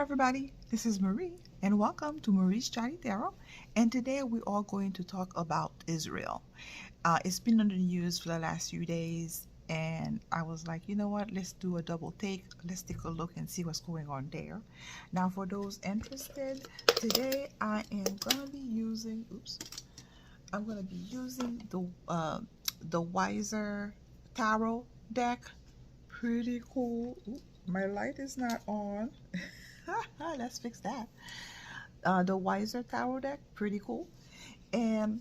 everybody, this is Marie and welcome to Marie's Chatty Tarot, and today we are going to talk about Israel. It's been on the news for the last few days and I was like, you know what, let's do a double take. Let's take a look and see what's going on there. Now for those interested, today I am going to be using the Wiser Tarot deck. Pretty cool. Ooh, my light is not on. Let's fix that. The Wiser Tarot deck, pretty cool. And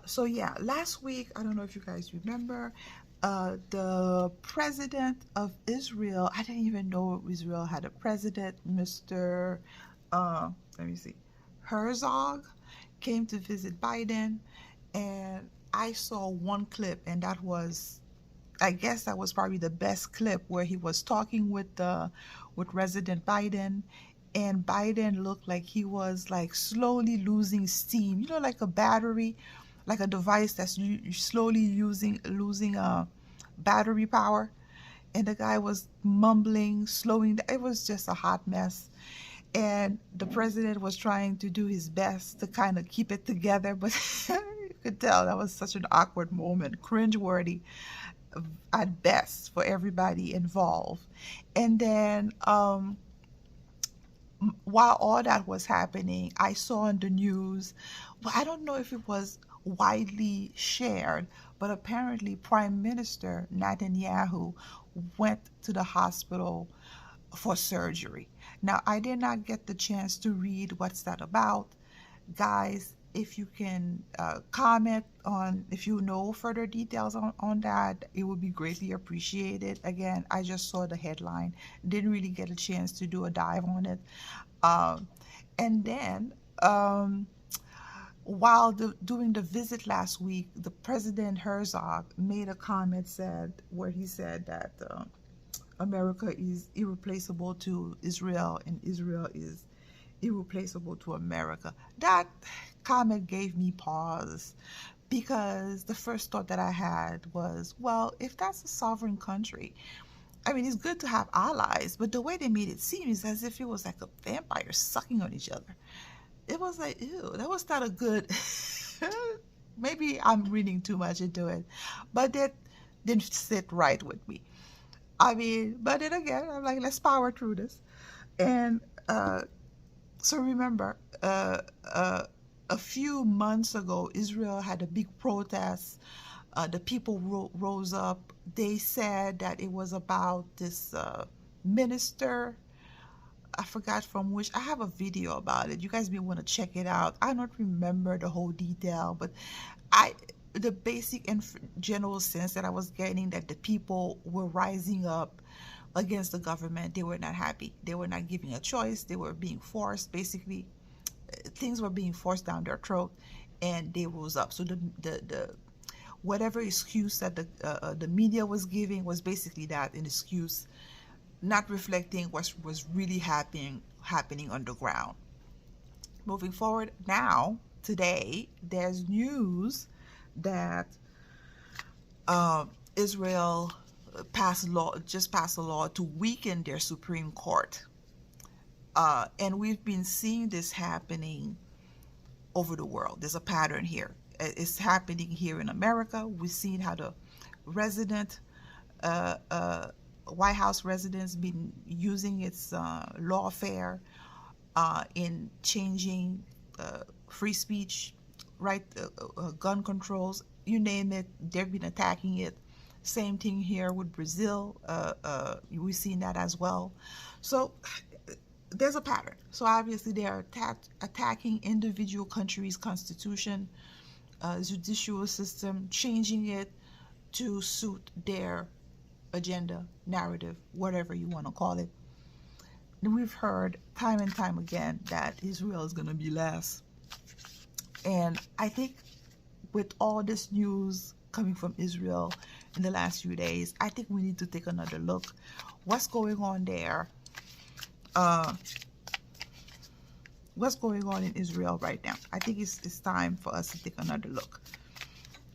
so yeah, last week, I don't know if you guys remember, the president of Israel, I didn't even know Israel had a president, Mr. Let me see, Herzog, came to visit Biden, and I saw one clip, and that was, I guess that was probably the best clip, where he was talking with President Biden, and Biden looked like he was like slowly losing steam. You know, like a battery, like a device that's slowly losing battery power. And the guy was mumbling, slowing down. It was just a hot mess. And the president was trying to do his best to kind of keep it together, but you could tell that was such an awkward moment, cringeworthy at best for everybody involved. And then while all that was happening, I saw in the news, well, I don't know if it was widely shared, but apparently Prime Minister Netanyahu went to the hospital for surgery. Now, I did not get the chance to read what's that about. Guys, if you can comment on if you know further details on that, it would be greatly appreciated. Again, I just saw the headline, didn't really get a chance to do a dive on it. And then while doing the visit last week, the President Herzog made a comment where he said that America is irreplaceable to Israel and Israel is irreplaceable to America. That comment gave me pause, because the first thought that I had was, well, if that's a sovereign country, I mean, it's good to have allies, but the way they made it seem is as if it was like a vampire sucking on each other. It was like, ew, that was not a good maybe I'm reading too much into it, but that didn't sit right with me. I mean, but then again, I'm like, let's power through this. And so remember, a few months ago, Israel had a big protest. The people rose up. They said that it was about this minister. I forgot from which. I have a video about it. You guys may want to check it out. I don't remember the whole detail, but the basic and general sense that I was getting, that the people were rising up against the government. They were not happy. They were not given a choice. They were being forced. Basically, things were being forced down their throat, and they rose up. So the whatever excuse that the media was giving was basically that, an excuse, not reflecting what was really happening underground. Moving forward now, today, there's news that Israel just passed a law to weaken their Supreme Court. And we've been seeing this happening over the world. There's a pattern here. It's happening here in America. We've seen how the White House residents been using its lawfare in changing free speech, right, gun controls, you name it, they've been attacking it. Same thing here with Brazil. We've seen that as well. So there's a pattern. So obviously they are attacking individual countries' constitution, judicial system, changing it to suit their agenda, narrative, whatever you want to call it. And we've heard time and time again that Israel is going to be last. And I think with all this news coming from Israel in the last few days, I think we need to take another look. What's going on there? What's going on in Israel right now? I think it's time for us to take another look,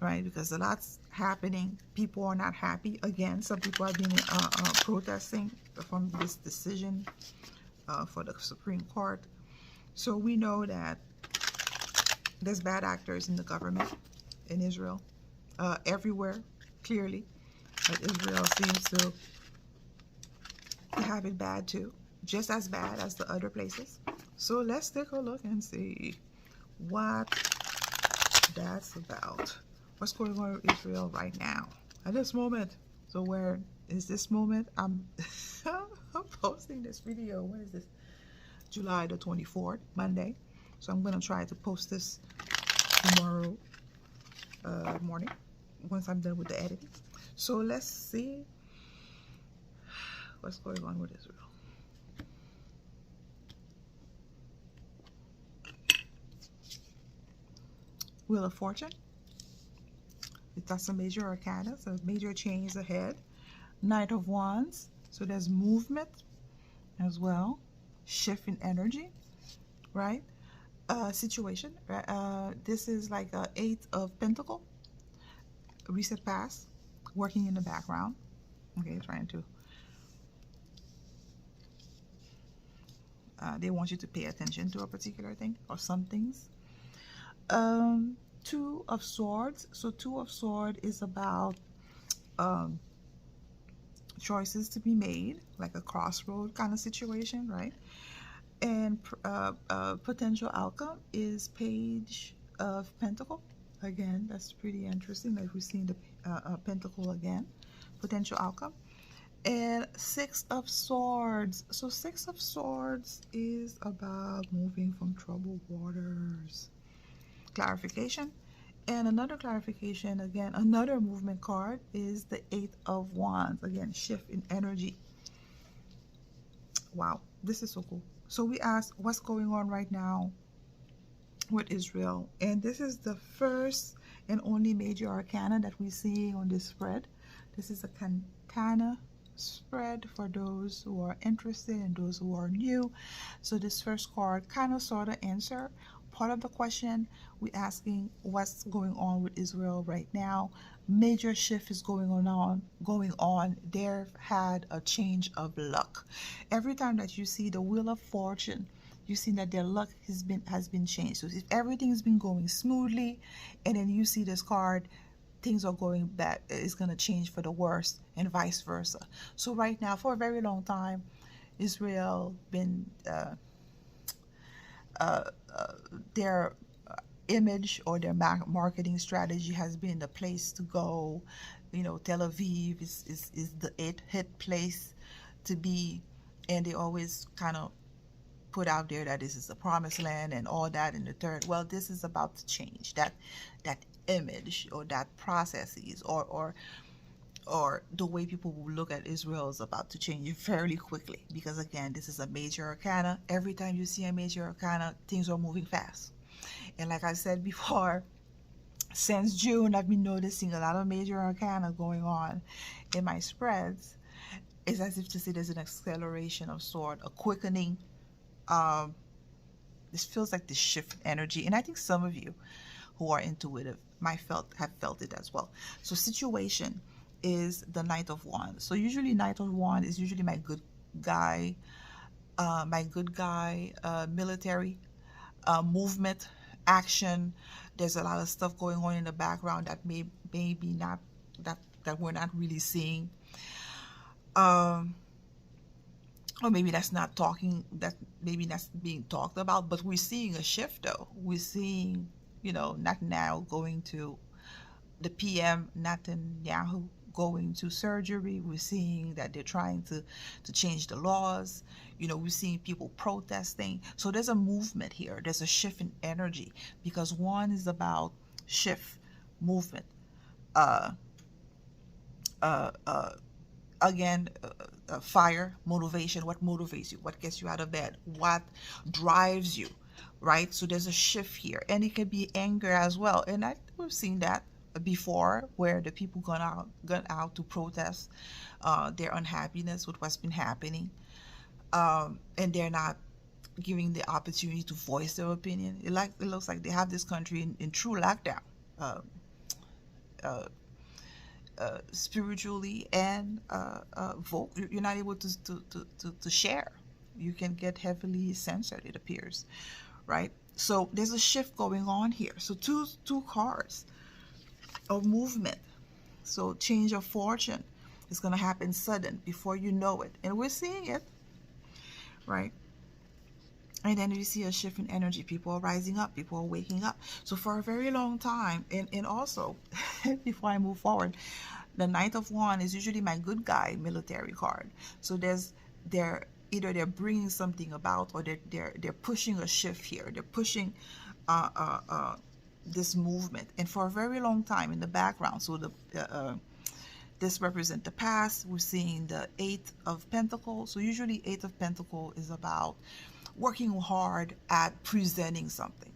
right? Because a lot's happening. People are not happy. Again, some people have been protesting from this decision for the Supreme Court. So we know that there's bad actors in the government in Israel, everywhere, clearly. But Israel seems to have it bad too, just as bad as the other places. So let's take a look and see what that's about. What's going on with Israel right now at this moment? So where is this moment? I'm I'm posting this video. What is this? July the 24th, Monday. So I'm gonna try to post this tomorrow morning once I'm done with the editing. So let's see what's going on with Israel. Wheel of Fortune. That's a major arcana, so major change ahead. Knight of Wands, so there's movement as well, shift in energy, right? Situation. This is like a 8 of Pentacle, recent past, working in the background. Okay, trying to. They want you to pay attention to a particular thing or some things. 2 of Swords. So 2 of Swords is about choices to be made, like a crossroad kind of situation, right? And potential outcome is Page of Pentacle. Again, that's pretty interesting that we've seen the Pentacle again. Potential outcome. And 6 of Swords. So 6 of Swords is about moving from troubled waters. Clarification. And another clarification, again, another movement card is the 8 of Wands. Again, shift in energy. Wow, this is so cool. So we asked what's going on right now with Israel. And this is the first and only major arcana that we see on this spread. This is a Cantana spread for those who are interested and those who are new. So this first card kind of sort of answer part of the question. We're asking what's going on with Israel right now. Major shift is going on. They've had a change of luck. Every time that you see the Wheel of Fortune, you see that their luck has been changed. So if everything's been going smoothly, and then you see this card, things are going bad, it's going to change for the worse, and vice versa. So right now, for a very long time, Israel been their image or their marketing strategy has been the place to go. You know, Tel Aviv is the hit place to be, and they always kind of put out there that this is the promised land and all that in the third. Well, this is about to change that image or that processes or the way people will look at Israel is about to change fairly quickly, because again, this is a major arcana. Every time you see a major arcana, things are moving fast. And like I said before, since June, I've been noticing a lot of major arcana going on in my spreads. It's as if to say there's an acceleration of sort, a quickening. This feels like this shift energy, and I think some of you who are intuitive have felt it as well. So situation is the Knight of Wands. So usually Knight of Wands is usually my good guy, military movement, action. There's a lot of stuff going on in the background that maybe not that we're not really seeing, or maybe that's being talked about, but we're seeing a shift though. We're seeing, Netanyahu going to the PM Netanyahu going to surgery. We're seeing that they're trying to change the laws. We're seeing people protesting. So there's a movement here. There's a shift in energy, because one is about shift, movement. Again, fire, motivation. What motivates you? What gets you out of bed? What drives you, right? So there's a shift here, and it could be anger as well. And we've seen that before, where the people gone out to protest their unhappiness with what's been happening, and they're not giving the opportunity to voice their opinion. It looks like they have this country in true lockdown, spiritually and you're not able to share You can get heavily censored, it appears, right? So there's a shift going on here. So two cards of movement. So change of fortune is going to happen sudden before you know it. And we're seeing it, right? And then you see a shift in energy. People are rising up. People are waking up. So for a very long time, and also, before I move forward, the Knight of Wands is usually my good guy military card. So either they're bringing something about, or they're pushing a shift here. They're pushing this movement. And for a very long time in the background, so this represents the past. We're seeing the Eight of Pentacles. So usually Eight of Pentacles is about working hard at presenting something,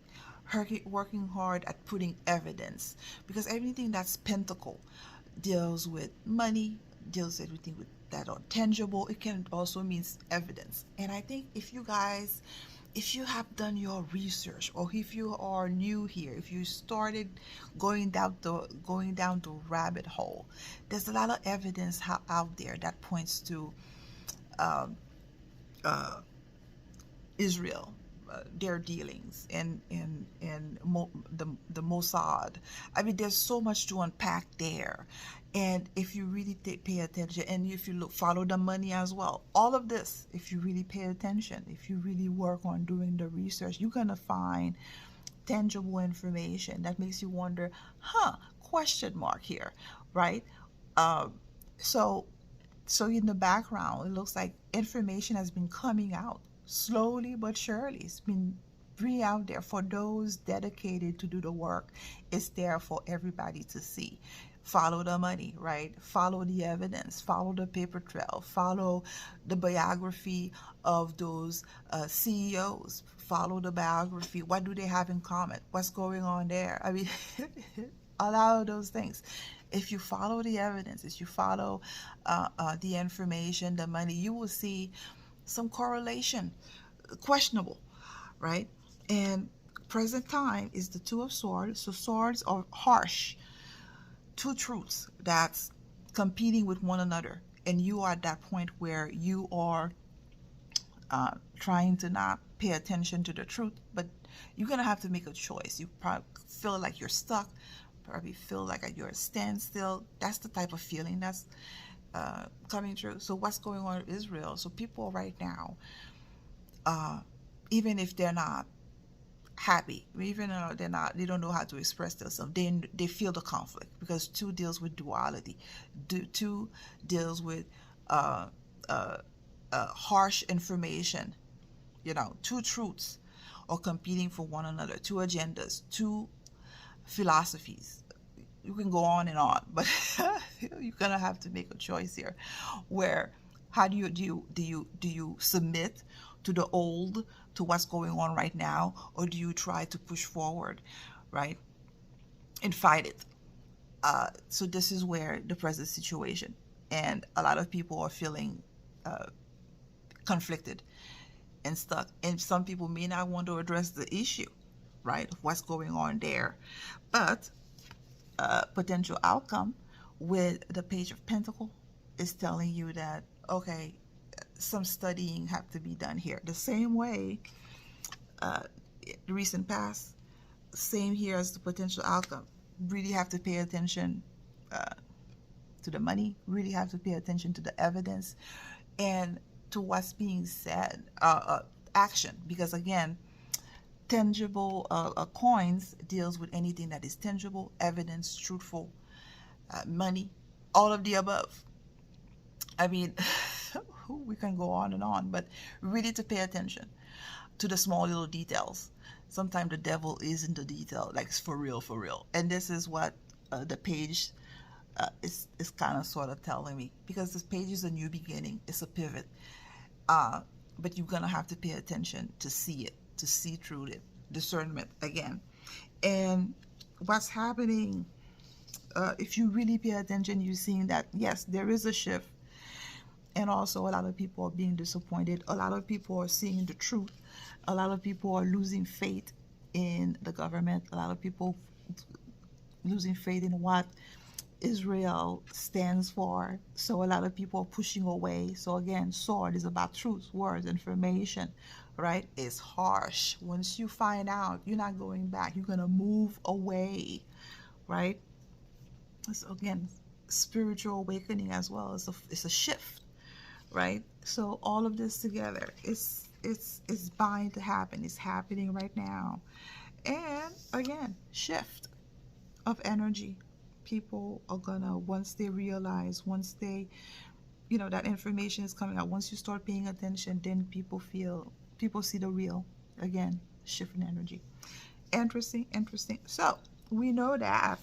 working hard at putting evidence, because everything that's pentacle deals with money, deals with everything with that are tangible. It can also mean evidence. And I think if you guys, if you have done your research, or if you are new here, if you started going down the rabbit hole, there's a lot of evidence out there that points to um, uh, Israel, their dealings, and the Mossad. I mean, there's so much to unpack there. And if you really pay attention, and if you follow the money as well, all of this, if you really pay attention, if you really work on doing the research, you're gonna find tangible information that makes you wonder, question mark here, right? Um, so so in the background, it looks like information has been coming out slowly but surely. It's been bring out there for those dedicated to do the work. It's there for everybody to see. Follow the money, right? Follow the evidence, follow the paper trail, follow the biography of those CEOs, follow the biography. What do they have in common? What's going on there? I mean, a lot of those things. If you follow the evidence, if you follow the information, the money, you will see some correlation, questionable, right? And present time is the Two of Swords. So swords are harsh, two truths that's competing with one another. And you are at that point where you are trying to not pay attention to the truth, but you're going to have to make a choice. You probably feel like you're stuck, probably feel like you're at a standstill. That's the type of feeling that's coming true. So what's going on with Israel? So people right now, even if they're not happy, even though they don't know how to express themselves, they feel the conflict, because two deals with duality. Two deals with harsh information, two truths are competing for one another, two agendas, two philosophies. You can go on and on, but you're gonna have to make a choice here. Where, how do you submit to the old, to what's going on right now, or do you try to push forward, right, and fight it? So this is where the present situation, and a lot of people are feeling conflicted and stuck, and some people may not want to address the issue, right, of what's going on there. But potential outcome with the Page of Pentacles is telling you that, okay, some studying have to be done here. The same way, the recent past, same here as the potential outcome. Really have to pay attention to the money, really have to pay attention to the evidence and to what's being said, action, because again, tangible coins deals with anything that is tangible, evidence, truthful, money, all of the above. I mean, we can go on and on, but really to pay attention to the small little details. Sometimes the devil is in the detail, like it's for real. And this is what the page is kind of sort of telling me, because this page is a new beginning, it's a pivot. But you're gonna have to pay attention to see it, to see through it, discernment again. And what's happening, if you really pay attention, you're seeing that yes, there is a shift. And also a lot of people are being disappointed. A lot of people are seeing the truth. A lot of people are losing faith in the government. A lot of people losing faith in what Israel stands for. So a lot of people are pushing away. So again, sword is about truth, words, information, right? It's harsh. Once you find out, you're not going back. You're going to move away, right? So again, spiritual awakening as well. It's a shift, right? So all of this together, it's bound to happen. It's happening right now. And again, shift of energy. People are gonna, once they realize, once they, that information is coming out, once you start paying attention, then people see the real. Again, shift in energy. Interesting, interesting. So we know that.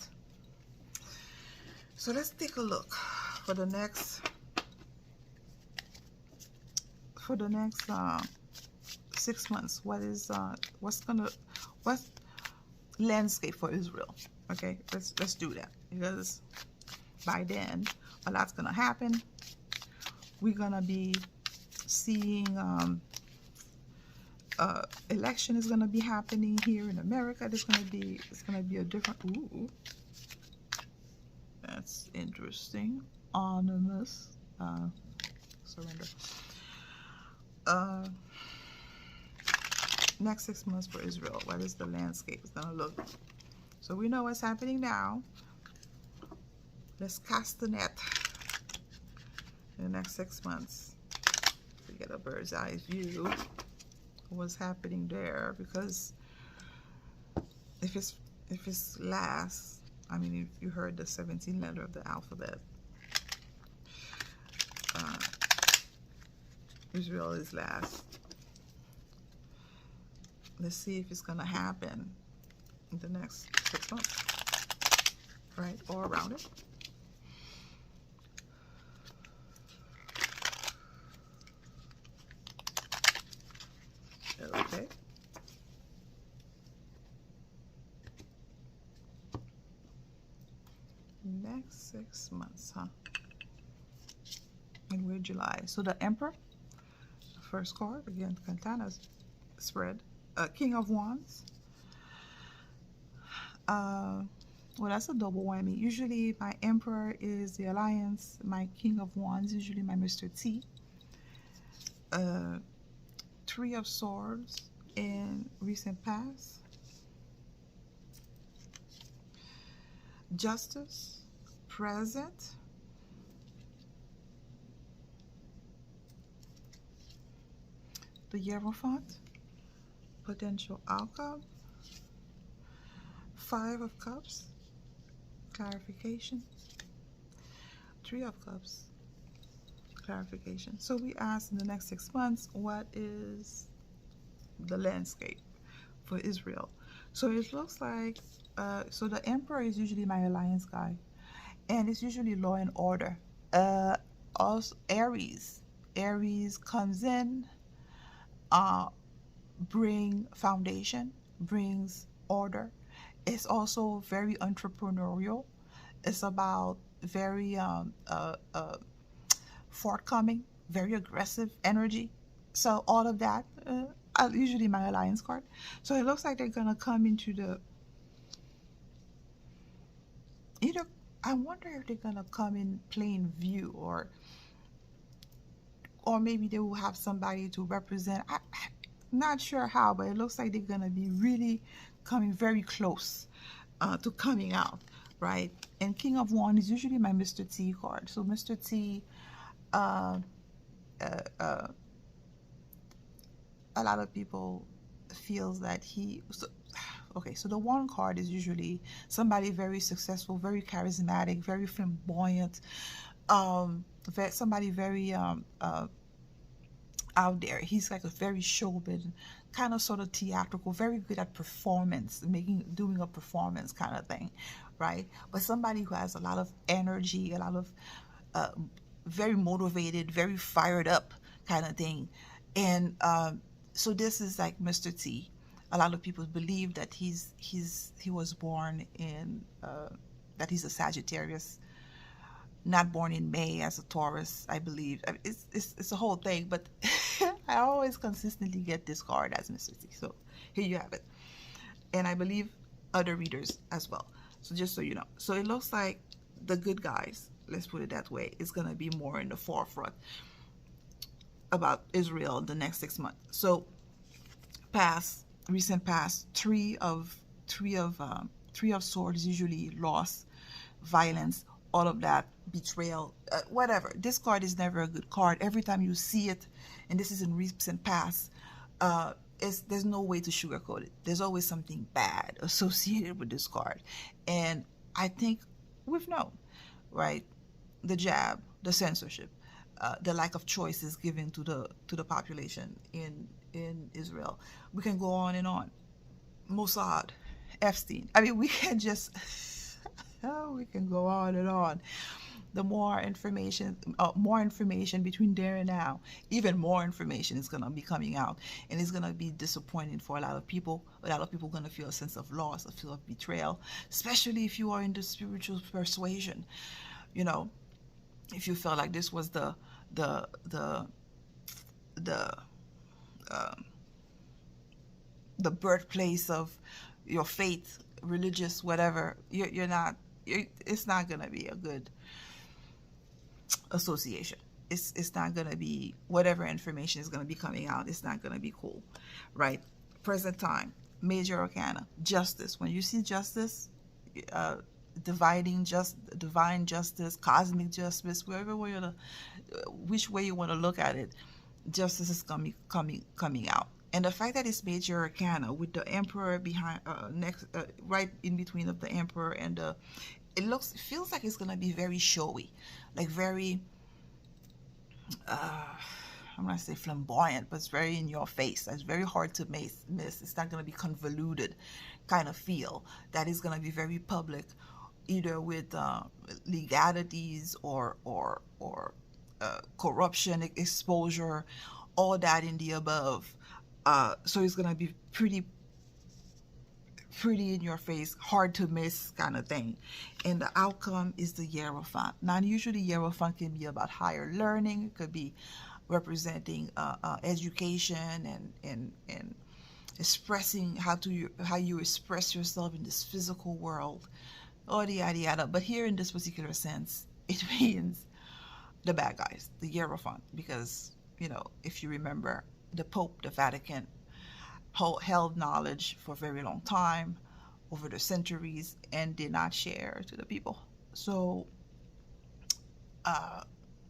So let's take a look for the next 6 months. What's landscape for Israel? Okay, let's do that, because by then a lot's gonna happen. We're gonna be seeing election is gonna be happening here in America. It's gonna be a different. Ooh, that's interesting. Anonymous. Surrender. Next 6 months for Israel. What is the landscape? It's gonna look. So we know what's happening now. Let's cast the net in the next 6 months to get a bird's eye view of what's happening there. Because if it's last, I mean, if you heard the 17th letter of the alphabet, Israel is last. Let's see if it's gonna happen in the next 6 months, right, or around it. Okay. Next 6 months, huh? And we're July. So the Emperor, first card, again, Cantana's spread. King of Wands. Well, that's a double whammy. Usually my Emperor is the Alliance. My King of Wands, usually my Mr. T. Three of Swords in recent past. Justice, present. The Hierophant, potential outcome. 5 of Cups, clarification. 3 of Cups, clarification. So we asked in the next 6 months, what is the landscape for Israel? So it looks like, so the Emperor is usually my alliance guy, and it's usually law and order. Also Aries comes in, bring foundation, brings order. It's also very entrepreneurial. It's about very forthcoming, very aggressive energy. So all of that, usually my alliance card. So it looks like they're gonna come into the either. I wonder if they're gonna come in plain view, or maybe they will have somebody to represent. I'm not sure how, but it looks like they're gonna be really coming very close to coming out, right? And King of Wands is usually my Mr. T card. So Mr. T, a lot of people feels that so the one card is usually somebody very successful, very charismatic, very flamboyant, somebody very out there. He's like a very showbiz, kind of sort of theatrical, very good at performance, doing a performance kind of thing, right? But somebody who has a lot of energy, a lot of very motivated, very fired up kind of thing. And so this is like Mr. T. A lot of people believe that he was born in that he's a Sagittarius, not born in May as a Taurus, I believe. I mean, it's a whole thing, but I always consistently get this card as Mr. T. So here you have it. And I believe other readers as well. So just so you know. So it looks like the good guys, let's put it that way, is going to be more in the forefront about Israel the next 6 months. So recent past, three of swords, usually loss, violence, all of that, betrayal, whatever. This card is never a good card. Every time you see it, and this is in recent past, there's no way to sugarcoat it. There's always something bad associated with this card. And I think we've known, right? The jab, the censorship, the lack of choices given to the population in Israel. We can go on and on. Mossad, Epstein. I mean, we can just we can go on and on. The more information between there and now, even more information is going to be coming out, and it's going to be disappointing for a lot of people. A lot of people are going to feel a sense of loss, a feel of betrayal, especially if you are in the spiritual persuasion. You know, if you felt like this was the birthplace of your faith, religious, whatever, it's not going to be a good association. It's not going to be, whatever information is going to be coming out, it's not going to be cool, right? Present time, major arcana, justice. When you see justice, divine justice, cosmic justice, which way you want to look at it, justice is coming out. And the fact that it's major arcana with the emperor behind, right in between of the emperor and it feels like it's gonna be very showy, like very, I'm gonna say flamboyant, but it's very in your face. It's very hard to miss. It's not gonna be convoluted kind of feel. That is gonna be very public, either with legalities or corruption, exposure, all that in the above. So it's gonna be pretty in your face, hard to miss kind of thing. And the outcome is the Hierophant. Now, usually Hierophant can be about higher learning. It could be representing education and expressing how you express yourself in this physical world, or the yada. But here in this particular sense, it means the bad guys, the Hierophant, because, you know, if you remember, the Pope, the Vatican, held knowledge for a very long time, over the centuries, and did not share to the people. So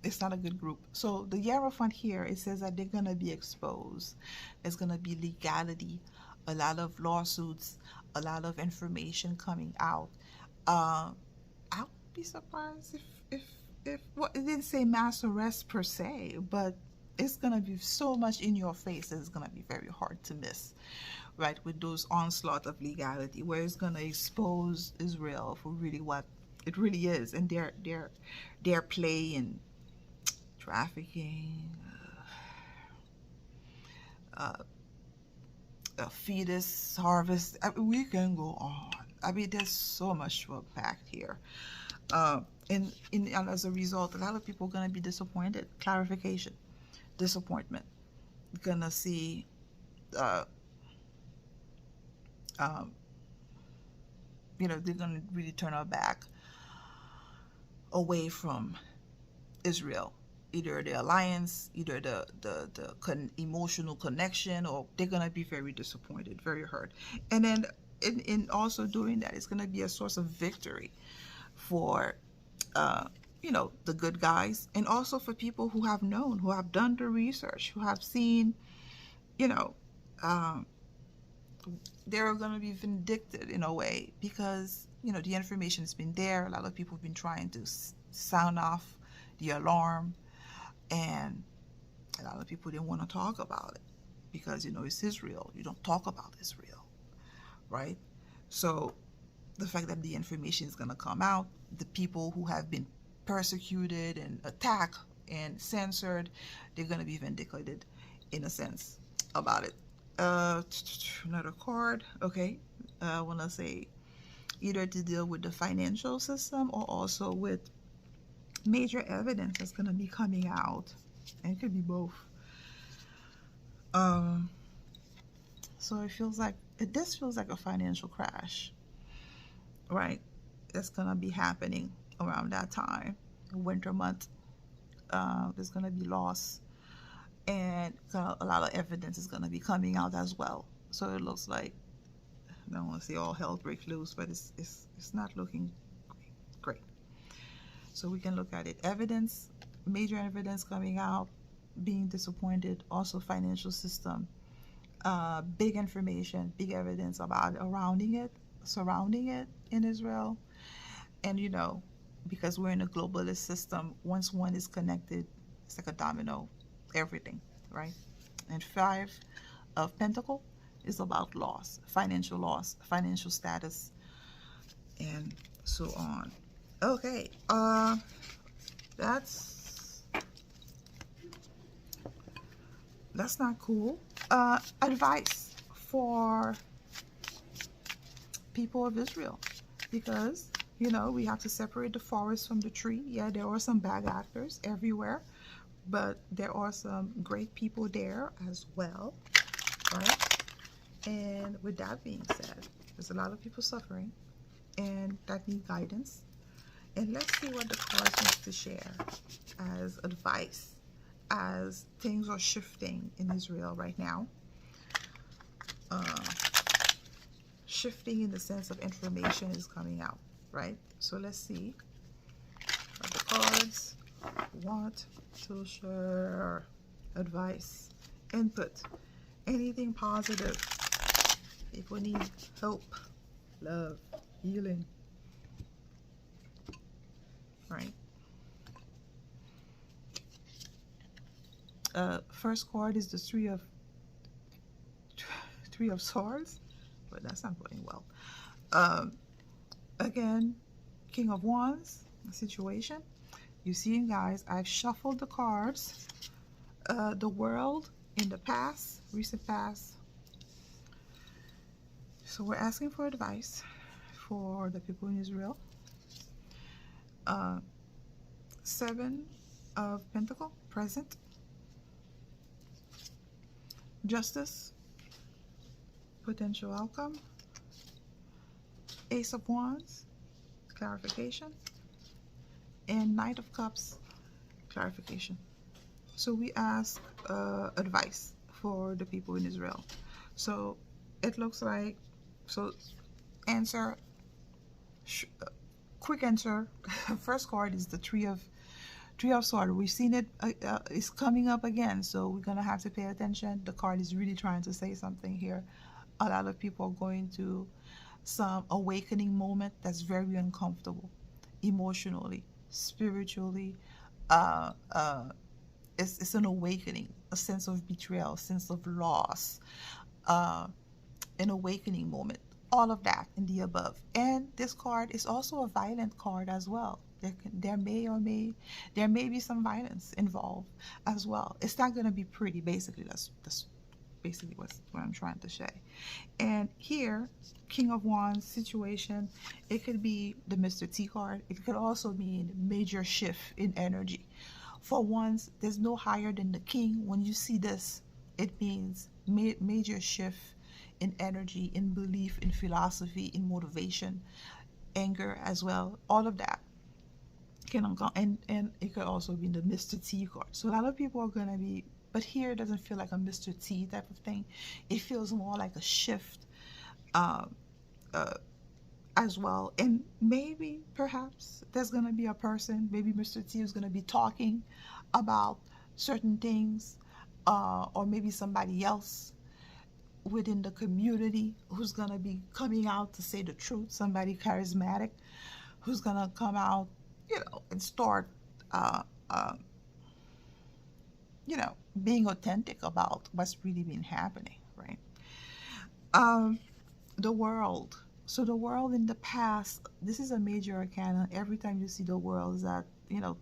it's not a good group. So the Hierophant here, it says that they're going to be exposed. There's going to be legality, a lot of lawsuits, a lot of information coming out. I would be surprised if well, it didn't say mass arrest per se, but it's going to be so much in your face that it's going to be very hard to miss, right? With those onslaught of legality, where it's going to expose Israel for really what it really is, and their play in trafficking, fetus harvest. I mean, we can go on. I mean, there's so much to unpack here. And as a result, a lot of people are going to be disappointed. Clarification. Disappointment. Gonna see you know, they're gonna really turn our back away from Israel, either the alliance, either the emotional connection, or they're gonna be very disappointed, very hurt. And then in also doing that, it's gonna be a source of victory for you know, the good guys, and also for people who have known, who have done the research, who have seen, you know, they're going to be vindicted in a way, because, you know, the information has been there. A lot of people have been trying to sound off the alarm, and a lot of people didn't want to talk about it because, you know, it's Israel. You don't talk about Israel, right? So the fact that the information is going to come out, the people who have been persecuted and attacked and censored, they're going to be vindicated in a sense about it. Another card. Okay. I want to say either to deal with the financial system, or also with major evidence that's going to be coming out, and it could be both. So it feels like this feels like a financial crash, right? That's going to be happening. around that time, winter month. There's going to be loss, and a lot of evidence is going to be coming out as well. So it looks like, I don't want to say all hell break loose, but it's not looking great. So we can look at it. Evidence, major evidence coming out, being disappointed. Also financial system, big information, big evidence about surrounding it in Israel. And because we're in a globalist system, once one is connected, it's like a domino, everything, right? And 5 of Pentacle is about loss, financial status, and so on. Okay, that's not cool. Advice for people of Israel, because we have to separate the forest from the tree. Yeah, there are some bad actors everywhere, but there are some great people there as well, right? And with that being said, there's a lot of people suffering, and that need guidance. And let's see what the cards wants to share as advice as things are shifting in Israel right now. Shifting in the sense of information is coming out, right? So let's see what the cards want to share. Advice, input, anything positive. People need hope, love, healing, right? First card is the three of Swords, but that's not going well. Again, King of Wands situation. You see, guys, I've shuffled the cards. The world in the past, recent past. So we're asking for advice for the people in Israel. 7 of Pentacle, present. Justice, potential outcome. Ace of Wands, clarification. And Knight of Cups, clarification. So we ask advice for the people in Israel. So it looks like, so answer, quick answer. First card is the Three of Swords. We've seen it, it's coming up again, so we're gonna have to pay attention. The card is really trying to say something here. A lot of people are going to some awakening moment that's very uncomfortable, emotionally, spiritually. It's an awakening, a sense of betrayal, a sense of loss, an awakening moment, all of that in the above. And this card is also a violent card as well. There may be some violence involved as well. It's not going to be pretty. Basically, that's basically what I'm trying to say. And here, King of Wands situation, it could be the Mr. T card. It could also mean major shift in energy. For once, there's no higher than the king. When you see this, it means major shift in energy, in belief, in philosophy, in motivation, anger as well. All of that can go, and it could also be the Mr. T card. So a lot of people are going to be, but here it doesn't feel like a Mr. T type of thing. It feels more like a shift as well. And maybe, perhaps, there's going to be a person, maybe Mr. T is going to be talking about certain things, or maybe somebody else within the community who's going to be coming out to say the truth, somebody charismatic who's going to come out, and start, being authentic about what's really been happening, right? The world. So the world in the past, this is a major arcana. Every time you see the world, is that,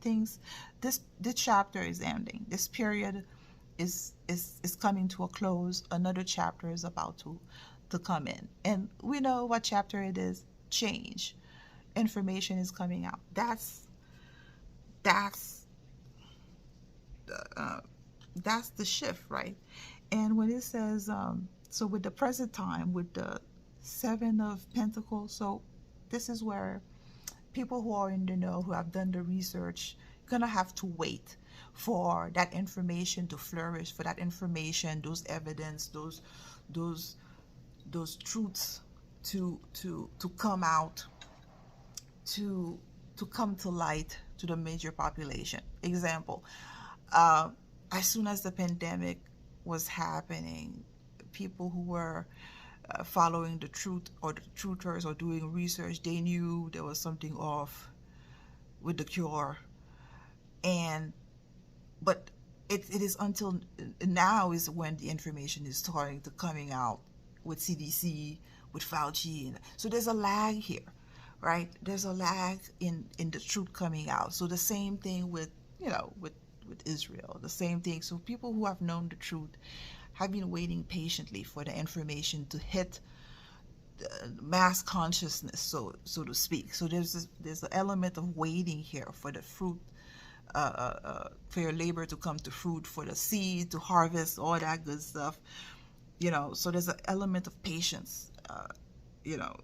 things, this chapter is ending. This period is coming to a close. Another chapter is about to come in. And we know what chapter it is. Change. Information is coming out. That's the shift, right? And when it says, so with the present time, with the 7 of Pentacles, so this is where people who are in the know, who have done the research, gonna have to wait for that information to flourish, for that information, those evidence, those those truths to come out, to come to light to the major population. Example, uh, as soon as the pandemic was happening, people who were following the truth, or the truthers, or doing research, they knew there was something off with the cure. And but it is until now is when the information is starting to coming out with CDC, with Fauci, and so there's a lag here, right? There's a lag in the truth coming out. So the same thing with, with Israel, the same thing. So people who have known the truth have been waiting patiently for the information to hit mass consciousness, so to speak. So there's an element of waiting here for the fruit, for your labor to come to fruit, for the seed to harvest, all that good stuff. So there's an element of patience. You know,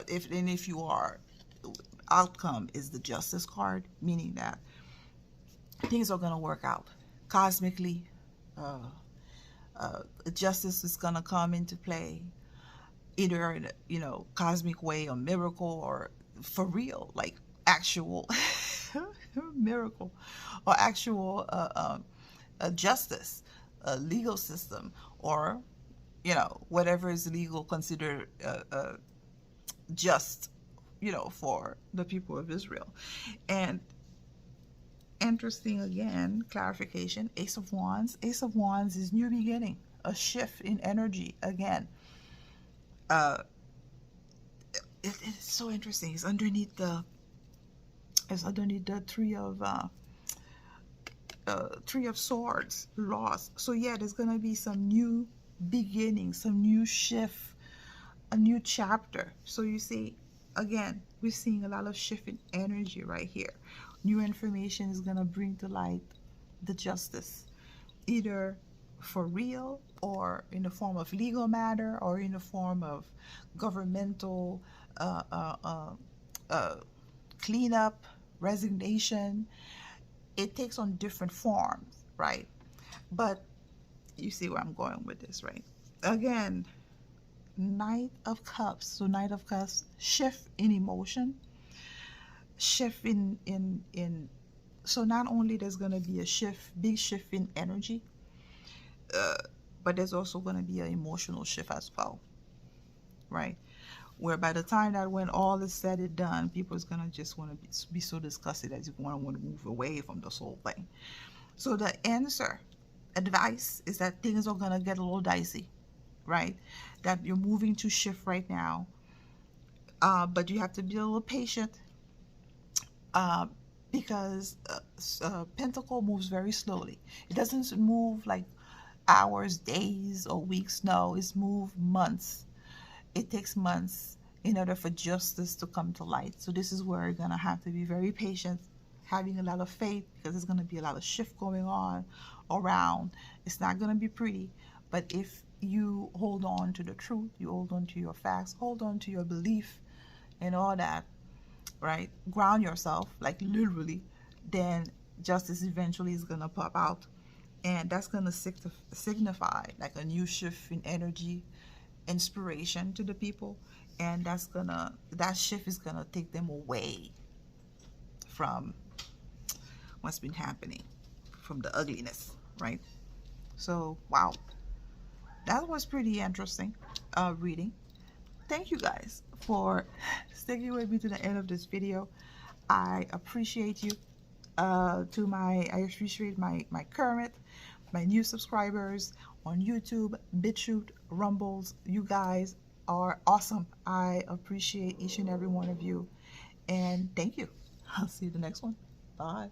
if you are, outcome is the justice card, meaning that things are gonna work out cosmically. Justice is gonna come into play, either in a cosmic way, or miracle, or for real, like actual miracle, or actual justice, legal system, or whatever is legal considered just, for the people of Israel. And interesting, again, clarification, Ace of Wands. Ace of Wands is new beginning, a shift in energy. Again, it's so interesting. It's underneath the Three of Swords, loss. So yeah, there's gonna be some new beginning, some new shift, a new chapter. So you see, again, we're seeing a lot of shift in energy right here. New information is gonna bring to light the justice, either for real, or in the form of legal matter, or in the form of governmental cleanup, resignation. It takes on different forms, right? But you see where I'm going with this, right? Again, Knight of Cups. So Knight of Cups, shift in emotion, shift in so not only there's going to be a big shift in energy, but there's also going to be an emotional shift as well, right? Where by the time that when all is said and done, people is going to just want to be so disgusted that you want to move away from this whole thing. So the answer, advice, is that things are going to get a little dicey, right? That you're moving to shift right now, but you have to be a little patient, because Pentacle moves very slowly. It doesn't move like hours, days, or weeks. No, it's moved months. It takes months in order for justice to come to light. So this is where you're going to have to be very patient, having a lot of faith, because there's going to be a lot of shift going on around. It's not going to be pretty, but if you hold on to the truth, you hold on to your facts, hold on to your belief and all that, right? Ground yourself, like literally, then justice eventually is going to pop out. And that's going to signify like a new shift in energy, inspiration to the people. And that shift is going to take them away from what's been happening, from the ugliness, right? So, wow. That was pretty interesting reading. Thank you guys for sticking with me to the end of this video. I appreciate you. I appreciate my current, my new subscribers on YouTube, BitChute, Rumbles. You guys are awesome. I appreciate each and every one of you. And thank you. I'll see you the next one. Bye.